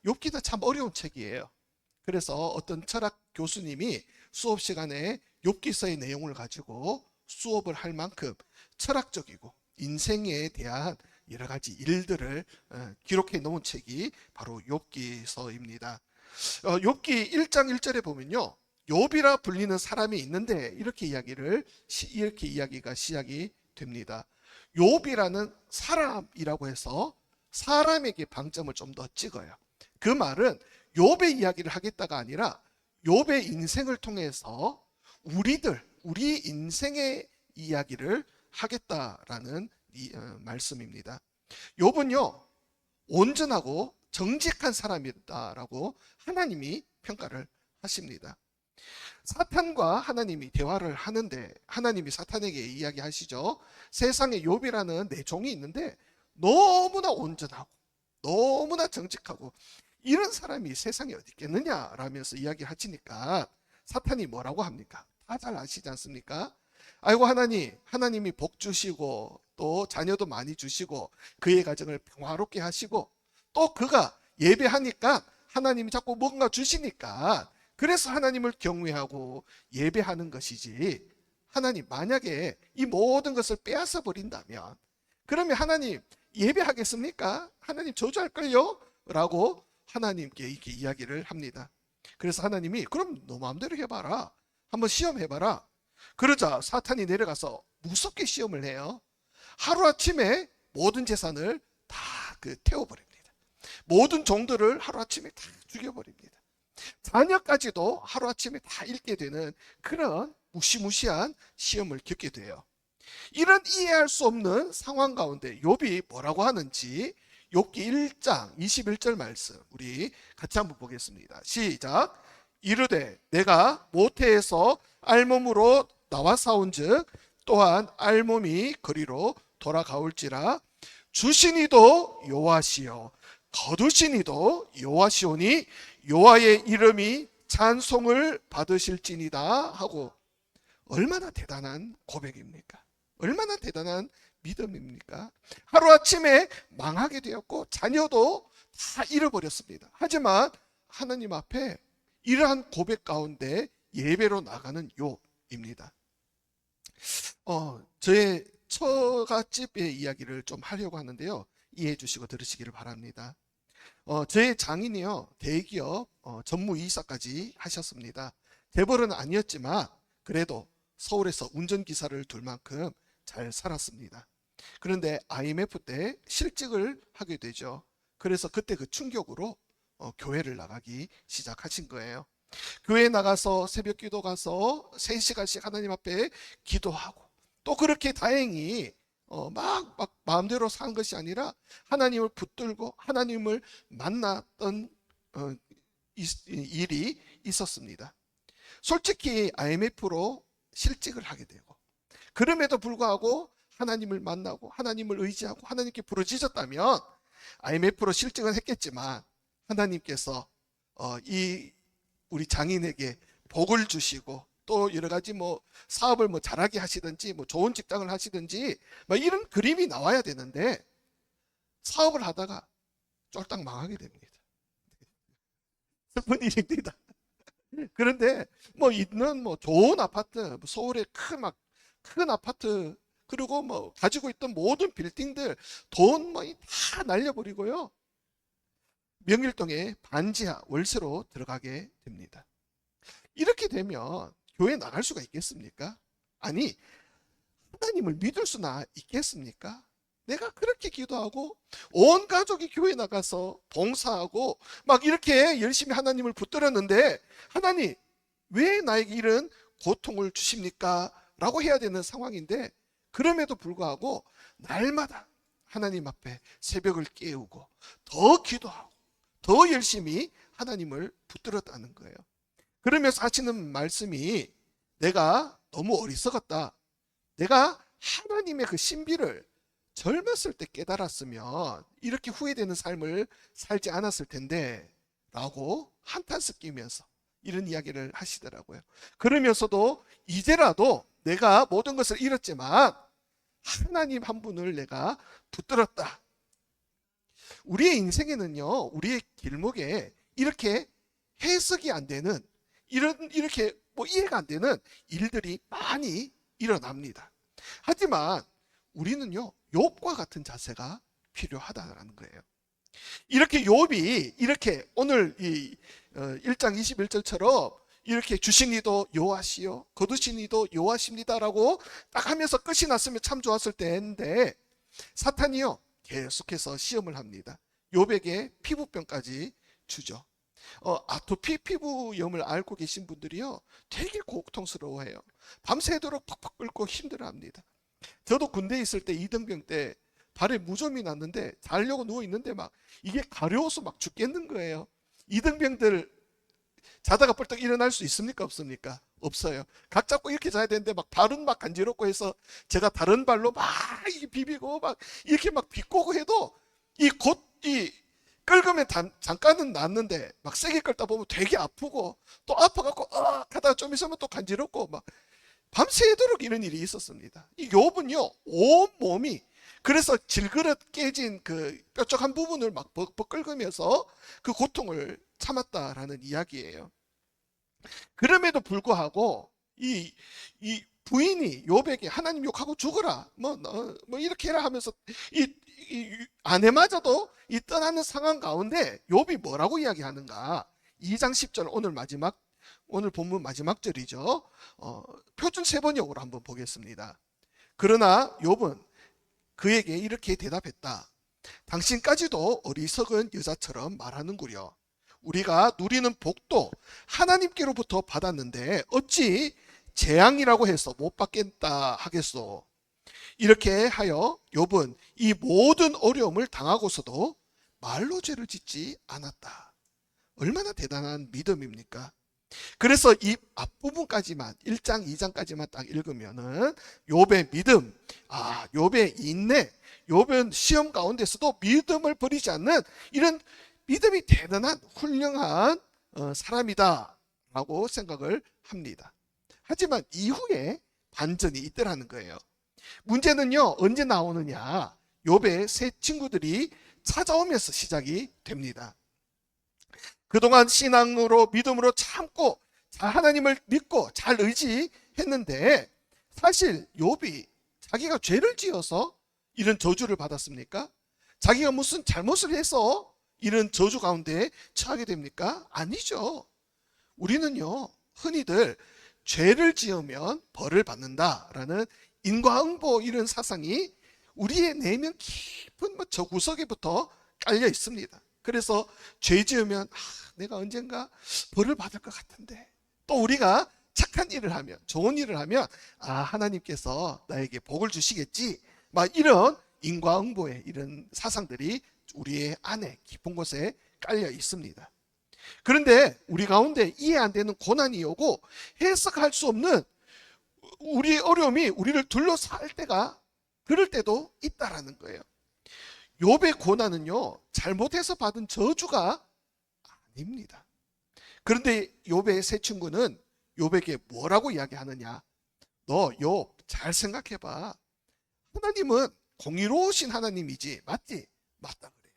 욥기도 참 어려운 책이에요. 그래서 어떤 철학 교수님이 수업 시간에 욥기서의 내용을 가지고 수업을 할 만큼 철학적이고 인생에 대한 여러 가지 일들을 기록해 놓은 책이 바로 욥기서입니다. 욥기 1장 1절에 보면요, 욥이라 불리는 사람이 있는데 이렇게 이야기가 시작이 됩니다. 욥이라는 사람이라고 해서 사람에게 방점을 좀 더 찍어요. 그 말은 욥의 이야기를 하겠다가 아니라 욥의 인생을 통해서 우리 인생의 이야기를 하겠다라는 말씀입니다. 욥은요, 온전하고 정직한 사람이다라고 하나님이 평가를 하십니다. 사탄과 하나님이 대화를 하는데 하나님이 사탄에게 이야기하시죠. 세상에 욥이라는 내 종이 있는데 너무나 온전하고 너무나 정직하고 이런 사람이 세상에 어디 있겠느냐 라면서 이야기하시니까 사탄이 뭐라고 합니까? 다 잘 아시지 않습니까? 아이고 하나님이 복 주시고 또 자녀도 많이 주시고 그의 가정을 평화롭게 하시고 또 그가 예배하니까 하나님이 자꾸 뭔가 주시니까 그래서 하나님을 경외하고 예배하는 것이지, 하나님 만약에 이 모든 것을 빼앗아 버린다면 그러면 하나님 예배하겠습니까? 하나님 저주할걸요? 라고 하나님께 이렇게 이야기를 합니다. 그래서 하나님이 그럼 너 마음대로 해봐라, 한번 시험해봐라. 그러자 사탄이 내려가서 무섭게 시험을 해요. 하루아침에 모든 재산을 다 태워버립니다. 모든 종들을 하루아침에 다 죽여버립니다. 자녀까지도 하루아침에 다 잃게 되는 그런 무시무시한 시험을 겪게 돼요. 이런 이해할 수 없는 상황 가운데 욥이 뭐라고 하는지 욥기 1장 21절 말씀 우리 같이 한번 보겠습니다. 시작. 이르되 내가 모태에서 알몸으로 나와 싸운즉 또한 알몸이 거리로 돌아가올지라 주신 이도 여호와시요 거두신 이도 여호와시오니 여호와의 이름이 찬송을 받으실지니다 하고, 얼마나 대단한 고백입니까? 얼마나 대단한 믿음입니까? 하루아침에 망하게 되었고 자녀도 다 잃어버렸습니다. 하지만 하나님 앞에 이러한 고백 가운데 예배로 나가는 욥입니다. 저의 처갓집의 이야기를 좀 하려고 하는데요, 이해해 주시고 들으시기를 바랍니다. 저의 장인이요, 대기업 전무이사까지 하셨습니다. 재벌은 아니었지만 그래도 서울에서 운전기사를 둘 만큼 잘 살았습니다. 그런데 IMF 때 실직을 하게 되죠. 그래서 그때 그 충격으로 교회를 나가기 시작하신 거예요. 교회 나가서 새벽 기도 가서 3시간씩 하나님 앞에 기도하고, 또 그렇게 다행히 막 마음대로 사는 것이 아니라 하나님을 붙들고 하나님을 만났던 일이 있었습니다. 솔직히 IMF로 실직을 하게 되고 그럼에도 불구하고 하나님을 만나고 하나님을 의지하고 하나님께 부르짖었다면 IMF로 실직은 했겠지만 하나님께서 우리 장인에게 복을 주시고 또 여러 가지 사업을 잘하게 하시든지 좋은 직장을 하시든지 이런 그림이 나와야 되는데 사업을 하다가 쫄딱 망하게 됩니다. 슬픈 일입니다. 그런데 있는 좋은 아파트, 서울의 큰 아파트, 그리고 가지고 있던 모든 빌딩들 돈 다 날려버리고요, 명일동에 반지하 월세로 들어가게 됩니다. 이렇게 되면 교회 나갈 수가 있겠습니까? 아니, 하나님을 믿을 수나 있겠습니까? 내가 그렇게 기도하고 온 가족이 교회 나가서 봉사하고 이렇게 열심히 하나님을 붙들었는데 하나님 왜 나에게 이런 고통을 주십니까? 라고 해야 되는 상황인데, 그럼에도 불구하고 날마다 하나님 앞에 새벽을 깨우고 더 기도하고 더 열심히 하나님을 붙들었다는 거예요. 그러면서 하시는 말씀이, 내가 너무 어리석었다. 내가 하나님의 그 신비를 젊었을 때 깨달았으면 이렇게 후회되는 삶을 살지 않았을 텐데 라고 한탄스 끼면서 이런 이야기를 하시더라고요. 그러면서도 이제라도 내가 모든 것을 잃었지만 하나님 한 분을 내가 붙들었다. 우리의 인생에는요, 우리의 길목에 이렇게 해석이 안 되는, 이렇게 뭐 이해가 안 되는 일들이 많이 일어납니다. 하지만 우리는요, 욥과 같은 자세가 필요하다는 거예요. 이렇게 욥이 이렇게 오늘 이 1장 21절처럼 이렇게 주신 이도 여호와시요 거두신 이도 여호와십니다라고 딱 하면서 끝이 났으면 참 좋았을 때인데, 사탄이요 계속해서 시험을 합니다. 욥에게 피부병까지 주죠. 아토피 피부염을 앓고 계신 분들이요 되게 고통스러워해요. 밤새도록 팍팍 끓고 힘들어합니다. 저도 군대에 있을 때 이등병 때 발에 무좀이 났는데 자려고 누워 있는데 막 이게 가려워서 막 죽겠는 거예요. 이등병들 자다가 벌떡 일어날 수 있습니까? 없습니까? 없어요. 각 잡고 이렇게 자야 되는데 막 발은 막 간지럽고 해서 제가 다른 발로 막 비비고 막 이렇게 막 비꼬고 해도 이 긁으면 잠깐은 낫는데 막 세게 긁다 보면 되게 아프고 또 아파갖고 하다가 좀 있으면 또 간지럽고 막 밤새도록 이런 일이 있었습니다. 이 욥은요 온 몸이 그래서 질그릇 깨진 그 뾰족한 부분을 막 긁으면서 그 고통을 참았다라는 이야기예요. 그럼에도 불구하고 이 부인이 욥에게 하나님 욕하고 죽어라 뭐 이렇게 해라 하면서 이 아내마저도 이 떠나는 상황 가운데 욥이 뭐라고 이야기하는가? 2장 10절 오늘 본문 마지막 절이죠. 표준 세번역으로 한번 보겠습니다. 그러나 욥은 그에게 이렇게 대답했다. 당신까지도 어리석은 여자처럼 말하는구려. 우리가 누리는 복도 하나님께로부터 받았는데 어찌 재앙이라고 해서 못 받겠다 하겠소. 이렇게 하여 욥은 이 모든 어려움을 당하고서도 말로 죄를 짓지 않았다. 얼마나 대단한 믿음입니까? 그래서 이 앞부분까지만 1장 2장까지만 딱 읽으면은 욥의 믿음, 욥의 인내, 욥은 시험 가운데서도 믿음을 버리지 않는 이런 믿음이 대단한 훌륭한 사람이다 라고 생각을 합니다. 하지만 이후에 반전이 있더라는 거예요. 문제는요 언제 나오느냐, 욥의 세 친구들이 찾아오면서 시작이 됩니다. 그동안 신앙으로 믿음으로 참고 하나님을 믿고 잘 의지했는데 사실 욥이 자기가 죄를 지어서 이런 저주를 받았습니까? 자기가 무슨 잘못을 해서 이런 저주 가운데 처하게 됩니까? 아니죠. 우리는요 흔히들 죄를 지으면 벌을 받는다라는 인과응보 이런 사상이 우리의 내면 깊은 저구석에부터 깔려 있습니다. 그래서 죄 지으면 내가 언젠가 벌을 받을 것 같은데, 또 우리가 착한 일을 하면 좋은 일을 하면 하나님께서 나에게 복을 주시겠지, 막 이런 인과응보의 이런 사상들이 우리의 안에 깊은 곳에 깔려 있습니다. 그런데 우리 가운데 이해 안 되는 고난이 오고 해석할 수 없는 우리의 어려움이 우리를 둘러쌀 때가 그럴 때도 있다라는 거예요. 욥의 고난은요 잘못해서 받은 저주가 아닙니다. 그런데 욥의 세 친구는 욥에게 뭐라고 이야기하느냐? 너 욥 잘 생각해봐. 하나님은 공의로우신 하나님이지, 맞지? 맞다 그래요.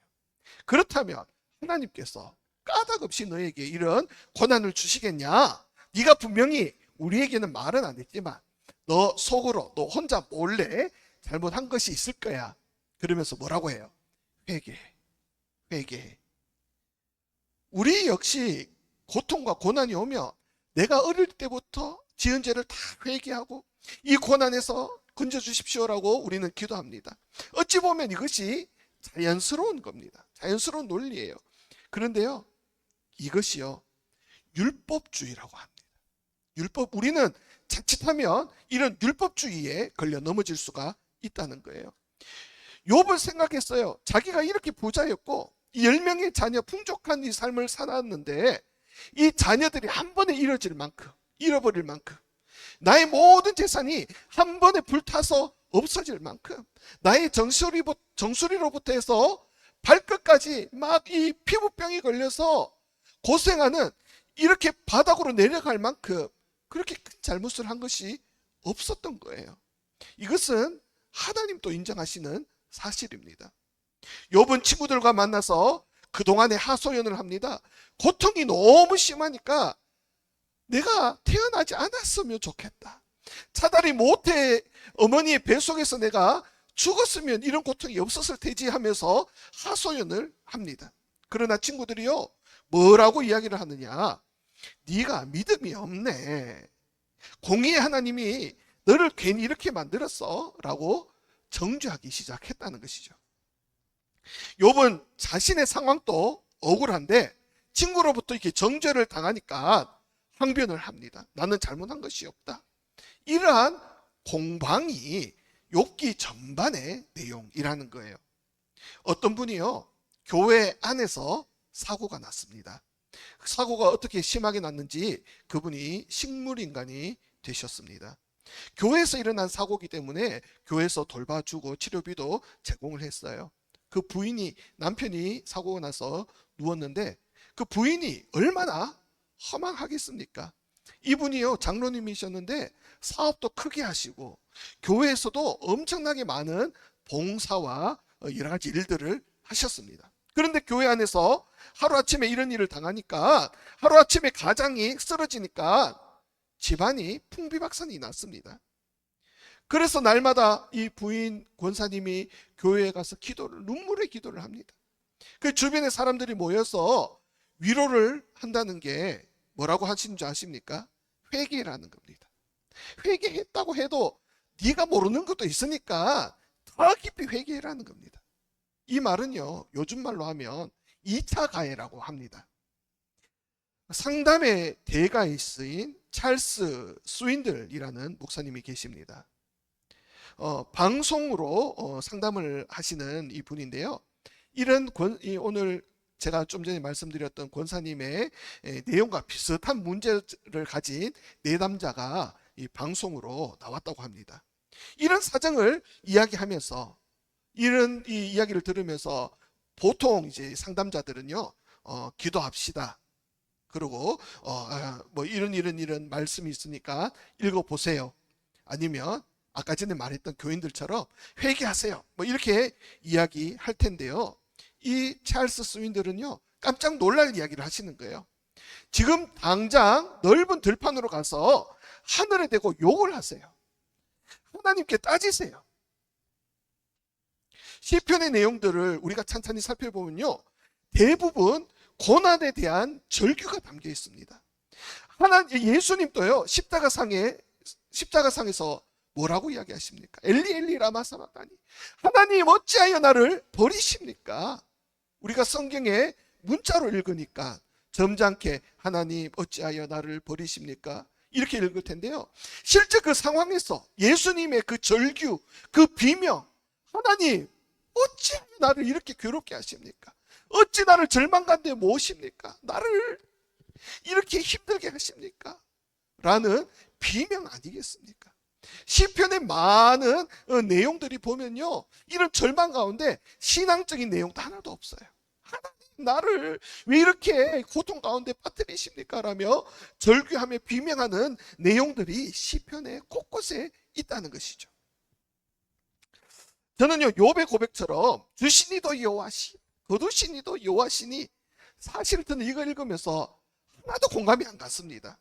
그렇다면 하나님께서 까닭없이 너에게 이런 고난을 주시겠냐? 네가 분명히 우리에게는 말은 안 했지만 너 속으로 너 혼자 몰래 잘못한 것이 있을 거야. 그러면서 뭐라고 해요? 회개해. 우리 역시 고통과 고난이 오면 내가 어릴 때부터 지은 죄를 다 회개하고 이 고난에서 건져주십시오라고 우리는 기도합니다. 어찌 보면 이것이 자연스러운 겁니다. 자연스러운 논리예요. 그런데요 이것이요 율법주의라고 합니다. 우리는 자칫하면 이런 율법주의에 걸려 넘어질 수가 있다는 거예요. 욥을 생각했어요. 자기가 이렇게 부자였고 10명의 자녀 풍족한 이 삶을 살았는데 이 자녀들이 한 번에 잃어버릴 만큼 나의 모든 재산이 한 번에 불타서 없어질 만큼 나의 정수리로부터 해서 발끝까지 막 이 피부병이 걸려서 고생하는, 이렇게 바닥으로 내려갈 만큼 그렇게 큰 잘못을 한 것이 없었던 거예요. 이것은 하나님도 인정하시는 사실입니다. 욥은 친구들과 만나서 그동안의 하소연을 합니다. 고통이 너무 심하니까 내가 태어나지 않았으면 좋겠다. 차라리 모태 어머니의 뱃속에서 내가 죽었으면 이런 고통이 없었을 테지 하면서 하소연을 합니다. 그러나 친구들이요, 뭐라고 이야기를 하느냐? 네가 믿음이 없네. 공의의 하나님이 너를 괜히 이렇게 만들었어 라고 정죄하기 시작했다는 것이죠. 욥은 자신의 상황도 억울한데 친구로부터 이렇게 정죄를 당하니까 항변을 합니다. 나는 잘못한 것이 없다. 이러한 공방이 욥기 전반의 내용이라는 거예요. 어떤 분이요, 교회 안에서 사고가 났습니다. 사고가 어떻게 심하게 났는지 그분이 식물인간이 되셨습니다. 교회에서 일어난 사고이기 때문에 교회에서 돌봐주고 치료비도 제공을 했어요. 그 부인이, 남편이 사고가 나서 누웠는데 그 부인이 얼마나 허망하겠습니까? 이분이요, 장로님이셨는데 사업도 크게 하시고 교회에서도 엄청나게 많은 봉사와 여러 가지 일들을 하셨습니다. 그런데 교회 안에서 하루아침에 이런 일을 당하니까, 하루아침에 가장이 쓰러지니까 집안이 풍비박산이 났습니다. 그래서 날마다 이 부인 권사님이 교회에 가서 눈물의 기도를 합니다. 그 주변의 사람들이 모여서 위로를 한다는 게 뭐라고 하시는 줄 아십니까? 회개라는 겁니다. 회개했다고 해도 네가 모르는 것도 있으니까 더 깊이 회개라는 겁니다. 이 말은요, 요즘 말로 하면 2차 가해라고 합니다. 상담의 대가에 쓰인 찰스 스윈들이라는 목사님이 계십니다. 방송으로 상담을 하시는 이 분인데요. 오늘 제가 좀 전에 말씀드렸던 권사님의 내용과 비슷한 문제를 가진 내담자가 이 방송으로 나왔다고 합니다. 이런 사정을 이야기하면서, 이런 이 이야기를 들으면서 보통 이제 상담자들은요, 기도합시다. 그리고 뭐 이런 말씀이 있으니까 읽어보세요. 아니면 아까 전에 말했던 교인들처럼 회개하세요. 뭐 이렇게 이야기할 텐데요. 이 찰스 스윈들은요, 깜짝 놀랄 이야기를 하시는 거예요. 지금 당장 넓은 들판으로 가서 하늘에 대고 욕을 하세요. 하나님께 따지세요. 시편의 내용들을 우리가 찬찬히 살펴보면요, 대부분 고난에 대한 절규가 담겨 있습니다. 예수님도요, 십자가상에서 뭐라고 이야기하십니까? 엘리 엘리 라마 사박다니, 하나님 어찌하여 나를 버리십니까? 우리가 성경에 문자로 읽으니까 점잖게 하나님 어찌하여 나를 버리십니까? 이렇게 읽을 텐데요, 실제 그 상황에서 예수님의 그 절규, 그 비명, 하나님 어찌 나를 이렇게 괴롭게 하십니까? 어찌 나를 절망 가운데 모십니까? 나를 이렇게 힘들게 하십니까? 라는 비명 아니겠습니까? 시편의 많은 내용들이 보면요, 이런 절망 가운데 신앙적인 내용도 하나도 없어요. 하나님 나를 왜 이렇게 고통 가운데 빠뜨리십니까? 라며 절규하며 비명하는 내용들이 시편의 곳곳에 있다는 것이죠. 저는요, 욥의 고백처럼 주시니도 여호와시, 거두시니도 여호와시니, 사실 저는 이거 읽으면서 하나도 공감이 안 갔습니다.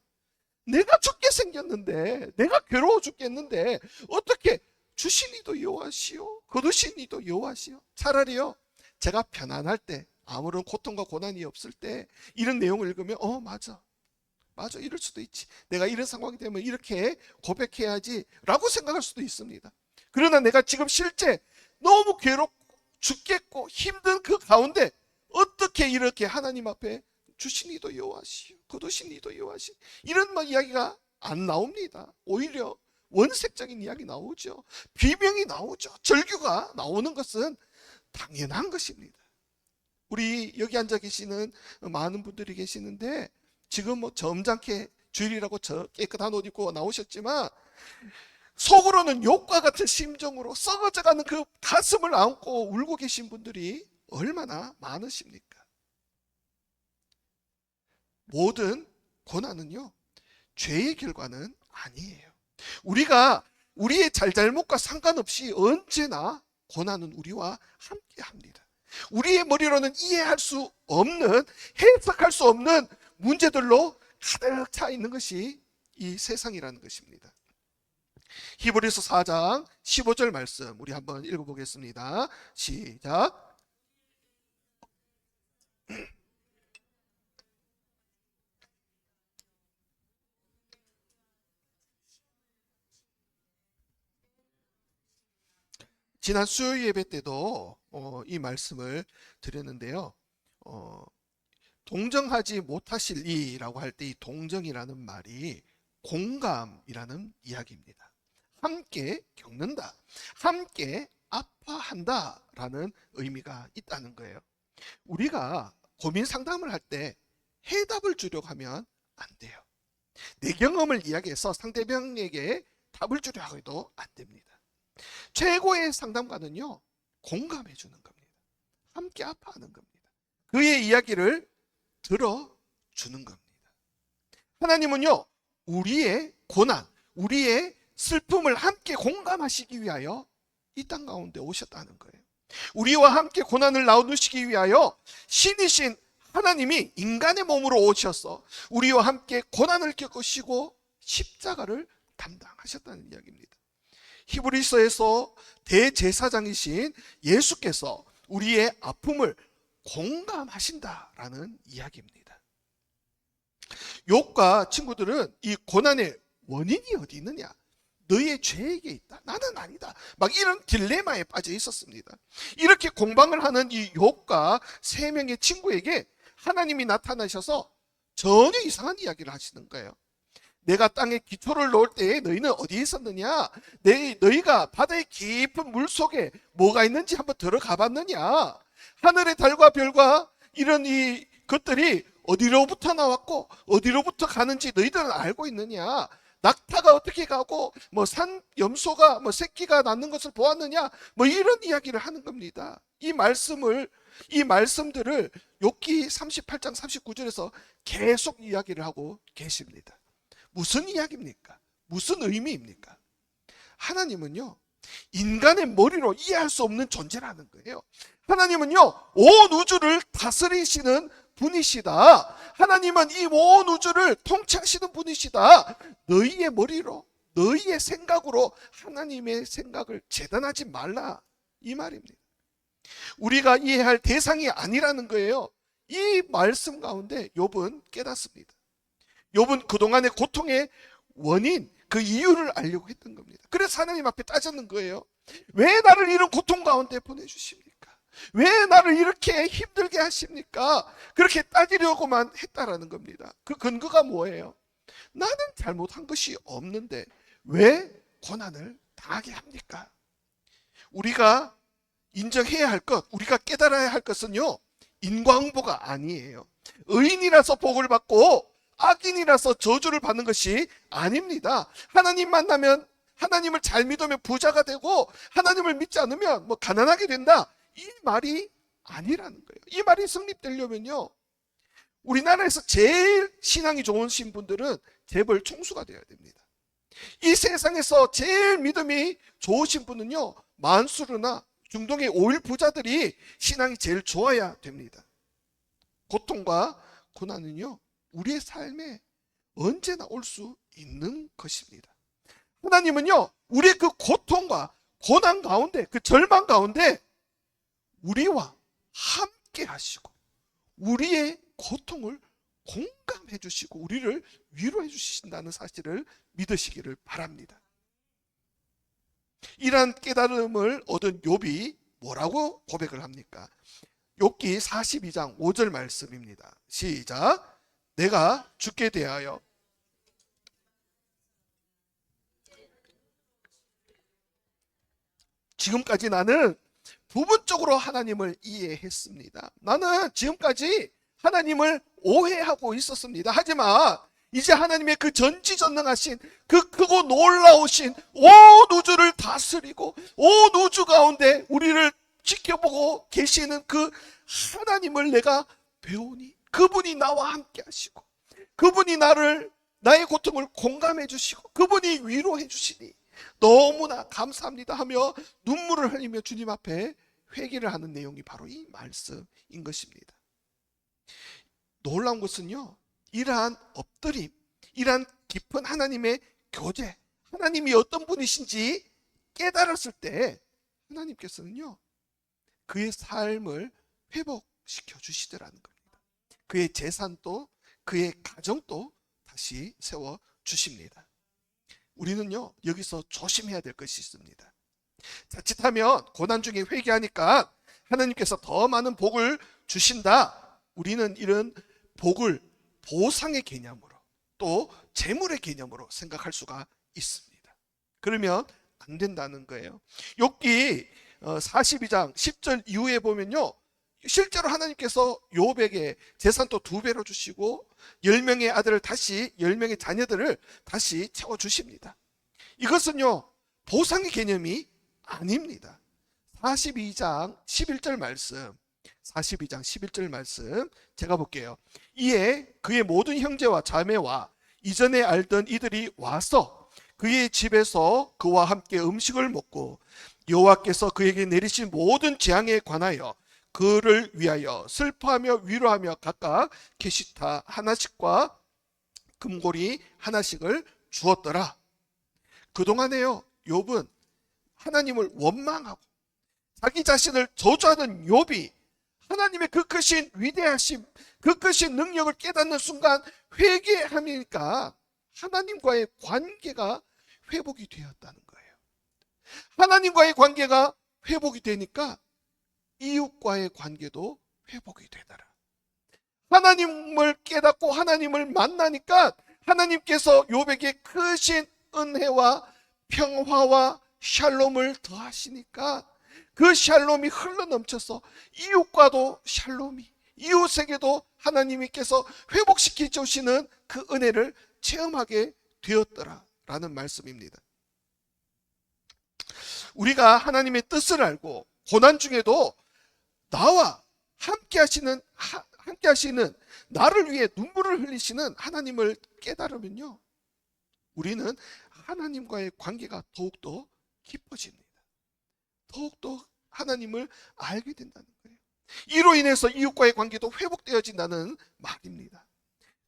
내가 죽게 생겼는데, 내가 괴로워 죽겠는데 어떻게 주시니도 여호와시요, 거두시니도 여호와시요? 차라리요, 제가 편안할 때, 아무런 고통과 고난이 없을 때 이런 내용을 읽으면 맞아 이럴 수도 있지, 내가 이런 상황이 되면 이렇게 고백해야지 라고 생각할 수도 있습니다. 그러나 내가 지금 실제 너무 괴롭고 죽겠고 힘든 그 가운데 어떻게 이렇게 하나님 앞에 주시니도 여호와시요, 거두시니도 여호와시, 이런 이야기가 안 나옵니다. 오히려 원색적인 이야기 나오죠. 비명이 나오죠. 절규가 나오는 것은 당연한 것입니다. 우리 여기 앉아 계시는 많은 분들이 계시는데 지금 점잖게 주일이라고 깨끗한 옷 입고 나오셨지만 속으로는 욕과 같은 심정으로 썩어져가는 그 가슴을 안고 울고 계신 분들이 얼마나 많으십니까? 모든 고난은요, 죄의 결과는 아니에요. 우리가 우리의 잘잘못과 상관없이 언제나 고난은 우리와 함께 합니다. 우리의 머리로는 이해할 수 없는, 해석할 수 없는 문제들로 가득 차 있는 것이 이 세상이라는 것입니다. 히브리서 4장 15절 말씀 우리 한번 읽어보겠습니다. 시작. 지난 수요일 예배 때도 이 말씀을 드렸는데요. 동정하지 못하실 이라고 할 때 이 동정이라는 말이 공감이라는 이야기입니다. 함께 겪는다, 함께 아파한다 라는 의미가 있다는 거예요. 우리가 고민 상담을 할 때 해답을 주려고 하면 안 돼요. 내 경험을 이야기해서 상대방에게 답을 주려고 해도 안 됩니다. 최고의 상담가는요, 공감해 주는 겁니다. 함께 아파하는 겁니다. 그의 이야기를 들어주는 겁니다. 하나님은요, 우리의 고난, 우리의 슬픔을 함께 공감하시기 위하여 이 땅 가운데 오셨다는 거예요. 우리와 함께 고난을 나누시기 위하여 신이신 하나님이 인간의 몸으로 오셔서 우리와 함께 고난을 겪으시고 십자가를 담당하셨다는 이야기입니다. 히브리서에서 대제사장이신 예수께서 우리의 아픔을 공감하신다라는 이야기입니다. 욥과 친구들은 이 고난의 원인이 어디 있느냐? 너의 죄에게 있다. 나는 아니다. 막 이런 딜레마에 빠져 있었습니다. 이렇게 공방을 하는 이 욥과 세 명의 친구에게 하나님이 나타나셔서 전혀 이상한 이야기를 하시는 거예요. 내가 땅에 기초를 놓을 때에 너희는 어디에 있었느냐? 너희가 바다의 깊은 물 속에 뭐가 있는지 한번 들어가 봤느냐? 하늘의 달과 별과 이런 이 것들이 어디로부터 나왔고 어디로부터 가는지 너희들은 알고 있느냐? 낙타가 어떻게 가고 뭐 산 염소가 뭐 새끼가 낳는 것을 보았느냐? 뭐 이런 이야기를 하는 겁니다. 이 말씀들을 욥기 38장 39절에서 계속 이야기를 하고 계십니다. 무슨 이야기입니까? 무슨 의미입니까? 하나님은요, 인간의 머리로 이해할 수 없는 존재라는 거예요. 하나님은요, 온 우주를 다스리시는 분이시다. 하나님은 이 온 우주를 통치하시는 분이시다. 너희의 머리로, 너희의 생각으로 하나님의 생각을 재단하지 말라, 이 말입니다. 우리가 이해할 대상이 아니라는 거예요. 이 말씀 가운데 욥은 깨닫습니다. 욥은 그동안의 고통의 원인, 그 이유를 알려고 했던 겁니다. 그래서 하나님 앞에 따졌는 거예요. 왜 나를 이런 고통 가운데 보내주십니까? 왜 나를 이렇게 힘들게 하십니까? 그렇게 따지려고만 했다라는 겁니다. 그 근거가 뭐예요? 나는 잘못한 것이 없는데 왜 고난을 당하게 합니까? 우리가 인정해야 할 것, 우리가 깨달아야 할 것은요, 인과응보가 아니에요. 의인이라서 복을 받고 악인이라서 저주를 받는 것이 아닙니다. 하나님 만나면, 하나님을 잘 믿으면 부자가 되고 하나님을 믿지 않으면 뭐 가난하게 된다, 이 말이 아니라는 거예요. 이 말이 성립되려면요, 우리나라에서 제일 신앙이 좋으신 분들은 재벌 총수가 되어야 됩니다. 이 세상에서 제일 믿음이 좋으신 분은요, 만수르나 중동의 오일 부자들이 신앙이 제일 좋아야 됩니다. 고통과 고난은요, 우리의 삶에 언제나 올 수 있는 것입니다. 하나님은요, 우리의 그 고통과 고난 가운데, 그 절망 가운데 우리와 함께 하시고 우리의 고통을 공감해 주시고 우리를 위로해 주신다는 사실을 믿으시기를 바랍니다. 이러한 깨달음을 얻은 욥이 뭐라고 고백을 합니까? 욥기 42장 5절 말씀입니다. 시작. 내가 죽게 대하여 지금까지 나는 부분적으로 하나님을 이해했습니다. 나는 지금까지 하나님을 오해하고 있었습니다. 하지만 이제 하나님의 그 전지전능하신 그 크고 놀라우신 온 우주를 다스리고 온 우주 가운데 우리를 지켜보고 계시는 그 하나님을 내가 배우니 그분이 나와 함께 하시고 그분이 나의 고통을 공감해 주시고 그분이 위로해 주시니 너무나 감사합니다 하며 눈물을 흘리며 주님 앞에 회개를 하는 내용이 바로 이 말씀인 것입니다. 놀라운 것은요, 이러한 엎드림, 이러한 깊은 하나님의 교제, 하나님이 어떤 분이신지 깨달았을 때 하나님께서는요, 그의 삶을 회복시켜 주시더라는 겁니다. 그의 재산도 그의 가정도 다시 세워 주십니다. 우리는요, 여기서 조심해야 될 것이 있습니다. 자칫하면 고난 중에 회개하니까 하나님께서 더 많은 복을 주신다. 우리는 이런 복을 보상의 개념으로 또 재물의 개념으로 생각할 수가 있습니다. 그러면 안 된다는 거예요. 욥기 42장 10절 이후에 보면요, 실제로 하나님께서 욥에게 재산도 2배로 주시고 10명의 아들을 다시 10명의 자녀들을 다시 채워 주십니다. 이것은요, 보상의 개념이 아닙니다. 42장 11절 말씀, 42장 11절 말씀 제가 볼게요. 이에 그의 모든 형제와 자매와 이전에 알던 이들이 와서 그의 집에서 그와 함께 음식을 먹고 여호와께서 그에게 내리신 모든 재앙에 관하여 그를 위하여 슬퍼하며 위로하며 각각 게시타 하나씩과 금고리 하나씩을 주었더라. 그동안에요, 욥은 하나님을 원망하고 자기 자신을 저주하는 욥이 하나님의 그 크신 위대하심, 그 크신 능력을 깨닫는 순간 회개하니까 하나님과의 관계가 회복이 되었다는 거예요. 하나님과의 관계가 회복이 되니까 이웃과의 관계도 회복이 되더라. 하나님을 깨닫고 하나님을 만나니까 하나님께서 욥에게 크신 은혜와 평화와 샬롬을 더하시니까 그 샬롬이 흘러넘쳐서 이웃과도 샬롬이, 이웃에게도 하나님께서 회복시켜 주시는 그 은혜를 체험하게 되었더라라는 말씀입니다. 우리가 하나님의 뜻을 알고 고난 중에도 나와 함께 하시는 나를 위해 눈물을 흘리시는 하나님을 깨달으면요, 우리는 하나님과의 관계가 더욱더 깊어집니다. 더욱더 하나님을 알게 된다는 거예요. 이로 인해서 이웃과의 관계도 회복되어진다는 말입니다.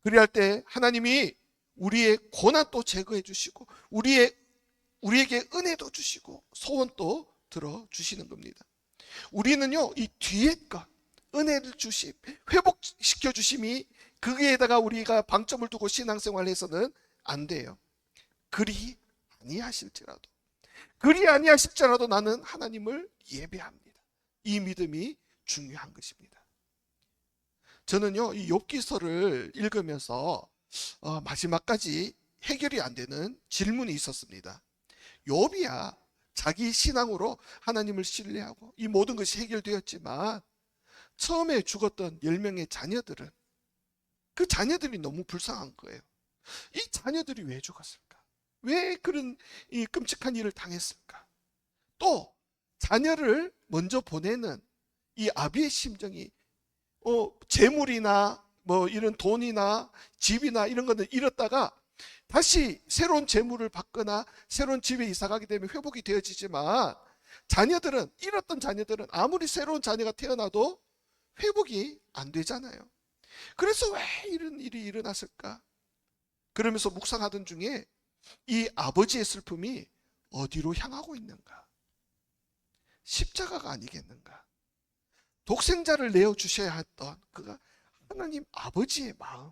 그리할 때 하나님이 우리의 고난도 제거해 주시고 우리에게 은혜도 주시고 소원도 들어주시는 겁니다. 우리는요, 이 뒤에 것, 은혜를 주심, 회복시켜 주심이 거기에다가 우리가 방점을 두고 신앙생활을 해서는 안 돼요. 그리 아니하실지라도 나는 하나님을 예배합니다. 이 믿음이 중요한 것입니다. 저는요, 이 욥기서를 읽으면서 마지막까지 해결이 안 되는 질문이 있었습니다. 욥이야 자기 신앙으로 하나님을 신뢰하고 이 모든 것이 해결되었지만 처음에 죽었던 10명의 자녀들은, 그 자녀들이 너무 불쌍한 거예요. 이 자녀들이 왜 죽었을까? 왜 그런 이 끔찍한 일을 당했을까? 또 자녀를 먼저 보내는 이 아비의 심정이 재물이나 뭐 이런 돈이나 집이나 이런 것을 잃었다가 다시 새로운 재물을 받거나 새로운 집에 이사 가게 되면 회복이 되어지지만 잃었던 자녀들은 아무리 새로운 자녀가 태어나도 회복이 안 되잖아요. 그래서 왜 이런 일이 일어났을까? 그러면서 묵상하던 중에 이 아버지의 슬픔이 어디로 향하고 있는가? 십자가가 아니겠는가? 독생자를 내어주셔야 했던 그가 하나님 아버지의 마음,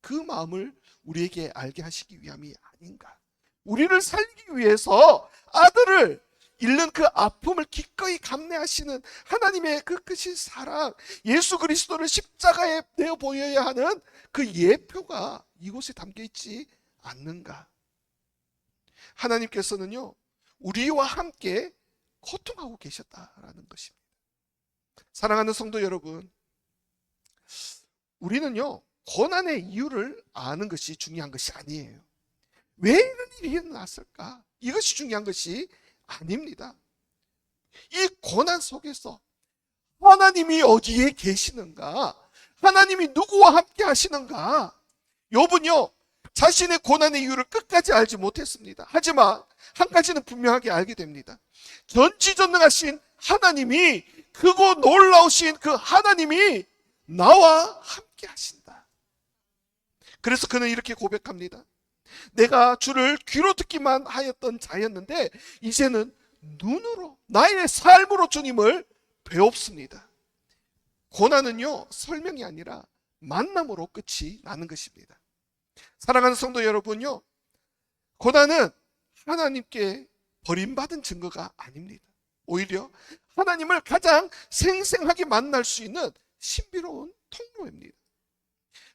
그 마음을 우리에게 알게 하시기 위함이 아닌가? 우리를 살리기 위해서 아들을 잃는 그 아픔을 기꺼이 감내하시는 하나님의 그 크신 사랑, 예수 그리스도를 십자가에 내어 보여야 하는 그 예표가 이곳에 담겨 있지 않는가? 하나님께서는요, 우리와 함께 고통하고 계셨다라는 것입니다. 사랑하는 성도 여러분, 우리는요, 고난의 이유를 아는 것이 중요한 것이 아니에요. 왜 이런 일이 일어났을까? 이것이 중요한 것이 아닙니다. 이 고난 속에서 하나님이 어디에 계시는가? 하나님이 누구와 함께 하시는가? 욥은요, 자신의 고난의 이유를 끝까지 알지 못했습니다. 하지만 한 가지는 분명하게 알게 됩니다. 전지전능하신 하나님이 크고 놀라우신 그 하나님이 나와 함께 하신다. 그래서 그는 이렇게 고백합니다. 내가 주를 귀로 듣기만 하였던 자였는데 이제는 눈으로, 나의 삶으로 주님을 배웁습니다. 고난은요, 설명이 아니라 만남으로 끝이 나는 것입니다. 사랑하는 성도 여러분요, 고난은 하나님께 버림받은 증거가 아닙니다. 오히려 하나님을 가장 생생하게 만날 수 있는 신비로운 통로입니다.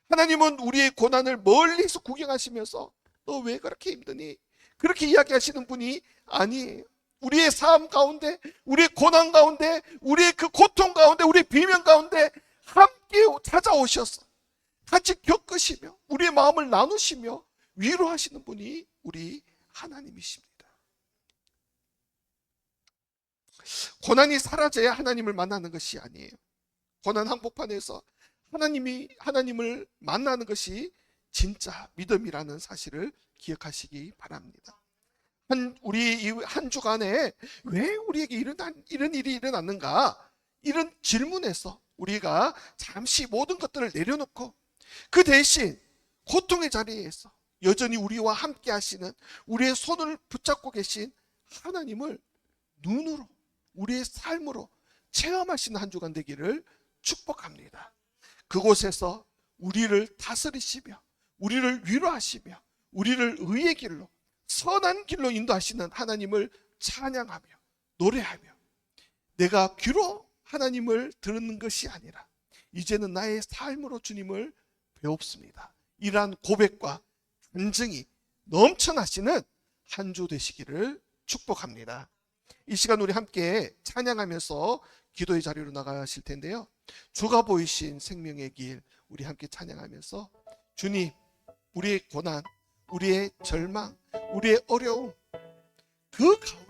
하나님은 우리의 고난을 멀리서 구경하시면서 너 왜 그렇게 힘드니? 그렇게 이야기하시는 분이 아니에요. 우리의 삶 가운데, 우리의 고난 가운데, 우리의 그 고통 가운데, 우리의 비명 가운데 함께 찾아오셔서 같이 겪으시며 우리의 마음을 나누시며 위로하시는 분이 우리 하나님이십니다. 고난이 사라져야 하나님을 만나는 것이 아니에요. 고난 한복판에서 하나님을 만나는 것이 진짜 믿음이라는 사실을 기억하시기 바랍니다. 우리 한 주간에 왜 우리에게 이런 일이 일어났는가? 이런 질문에서 우리가 잠시 모든 것들을 내려놓고 그 대신 고통의 자리에서 여전히 우리와 함께 하시는, 우리의 손을 붙잡고 계신 하나님을 눈으로, 우리의 삶으로 체험하시는 한 주간 되기를 축복합니다. 그곳에서 우리를 다스리시며 우리를 위로하시며 우리를 의의 길로, 선한 길로 인도하시는 하나님을 찬양하며 노래하며 내가 귀로 하나님을 들은 것이 아니라 이제는 나의 삶으로 주님을 배웁습니다. 이러한 고백과 간증이 넘쳐나시는 한 주 되시기를 축복합니다. 이 시간 우리 함께 찬양하면서 기도의 자리로 나가실 텐데요, 주가 보이신 생명의 길 우리 함께 찬양하면서 주님, 우리의 고난, 우리의 절망, 우리의 어려움 그 가운데